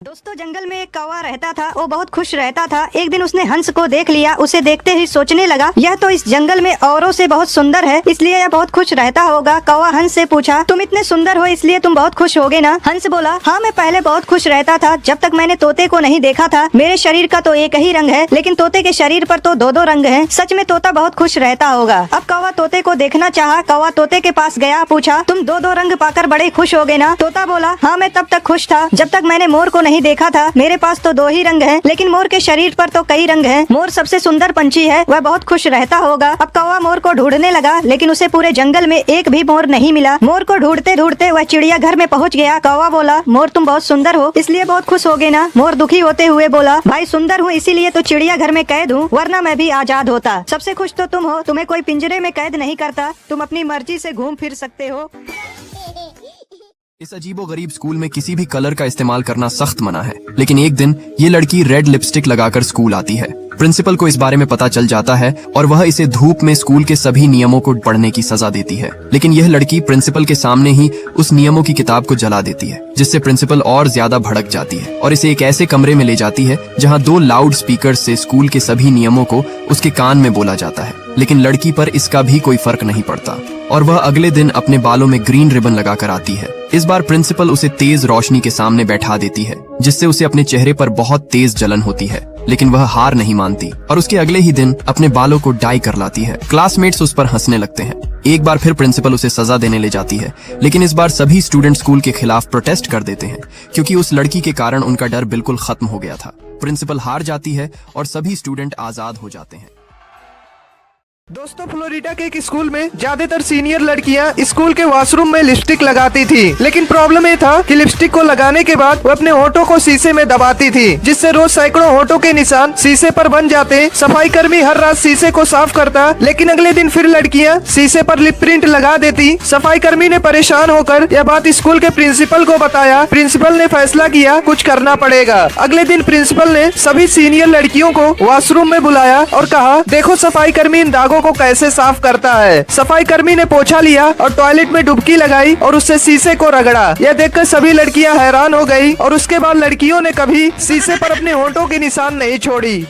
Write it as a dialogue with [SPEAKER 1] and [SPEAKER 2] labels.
[SPEAKER 1] दोस्तों, जंगल में एक कौवा रहता था। वो बहुत खुश रहता था। एक दिन उसने हंस को देख लिया। उसे देखते ही सोचने लगा, यह तो इस जंगल में औरों से बहुत सुंदर है, इसलिए यह बहुत खुश रहता होगा। कौवा हंस से पूछा, तुम इतने सुंदर हो इसलिए तुम बहुत खुश होगे ना? हंस बोला, हाँ, मैं पहले बहुत खुश रहता था जब तक मैंने तोते को नहीं देखा था। मेरे शरीर का तो एक ही रंग है, लेकिन तोते के शरीर पर तो दो दो रंग है। सच में तोता बहुत खुश रहता होगा। अब कौवा तोते को देखना चाहा। कौवा तोते के पास गया, पूछा, तुम दो दो रंग पाकर बड़े खुश होगे ना? तोता बोला, हाँ, मैं तब तक खुश था जब तक मैंने मोर को नहीं देखा था। मेरे पास तो दो ही रंग हैं, लेकिन मोर के शरीर पर तो कई रंग हैं। मोर सबसे सुंदर पंछी है, वह बहुत खुश रहता होगा। अब कौवा मोर को ढूंढने लगा, लेकिन उसे पूरे जंगल में एक भी मोर नहीं मिला। मोर को ढूंढते ढूंढते वह चिड़िया घर में पहुंच गया। कौवा बोला, मोर तुम बहुत सुंदर हो इसलिए बहुत खुश होगे ना? मोर दुखी होते हुए बोला, भाई, सुंदर हूँ इसीलिए तो चिड़िया घर में कैद हूँ, वरना मैं भी आजाद होता। सबसे खुश तो तुम हो, तुम्हें कोई पिंजरे में कैद नहीं करता, तुम अपनी मर्जी से घूम फिर सकते हो।
[SPEAKER 2] इस अजीबोगरीब स्कूल में किसी भी कलर का इस्तेमाल करना सख्त मना है, लेकिन एक दिन ये लड़की रेड लिपस्टिक लगाकर स्कूल आती है। प्रिंसिपल को इस बारे में पता चल जाता है और वह इसे धूप में स्कूल के सभी नियमों को पढ़ने की सजा देती है। लेकिन यह लड़की प्रिंसिपल के सामने ही उस नियमों की किताब को जला देती है, जिससे प्रिंसिपल और ज्यादा भड़क जाती है और इसे एक ऐसे कमरे में ले जाती है जहाँ 2 लाउड स्पीकर से स्कूल के सभी नियमों को उसके कान में बोला जाता है। लेकिन लड़की पर इसका भी कोई फर्क नहीं पड़ता और वह अगले दिन अपने बालों में ग्रीन रिबन लगाकर आती है। इस बार प्रिंसिपल उसे तेज रोशनी के सामने बैठा देती है, जिससे उसे अपने चेहरे पर बहुत तेज जलन होती है, लेकिन वह हार नहीं मानती और उसके अगले ही दिन अपने बालों को डाई कर लाती है। क्लासमेट्स उस पर हंसने लगते हैं। एक बार फिर प्रिंसिपल उसे सजा देने ले जाती है, लेकिन इस बार सभी स्टूडेंट स्कूल के खिलाफ प्रोटेस्ट कर देते हैं, क्योंकि उस लड़की के कारण उनका डर बिल्कुल खत्म हो गया था। प्रिंसिपल हार जाती है और सभी स्टूडेंट आजाद हो जाते हैं।
[SPEAKER 3] दोस्तों, फ्लोरिडा के एक स्कूल में ज्यादातर सीनियर लड़कियां स्कूल के वॉशरूम में लिपस्टिक लगाती थी, लेकिन प्रॉब्लम ये था कि लिपस्टिक को लगाने के बाद वो अपने होठों को शीशे में दबाती थी, जिससे रोज सैकड़ों होठों के निशान शीशे पर बन जाते। सफाई कर्मी हर रात शीशे को साफ करता, लेकिन अगले दिन फिर लड़कियां शीशे पर लिप प्रिंट लगा देती। सफाई कर्मी ने परेशान होकर यह बात स्कूल के प्रिंसिपल को बताया। प्रिंसिपल ने फैसला किया, कुछ करना पड़ेगा। अगले दिन प्रिंसिपल ने सभी सीनियर लड़कियों को वॉशरूम में बुलाया और कहा, देखो सफाई कर्मी इन दागों को कैसे साफ करता है। सफाई कर्मी ने पोछा लिया और टॉयलेट में डुबकी लगाई और उससे शीशे को रगड़ा। यह देखकर सभी लड़कियां हैरान हो गई और उसके बाद लड़कियों ने कभी शीशे पर अपने होंठों के निशान नहीं छोड़ी।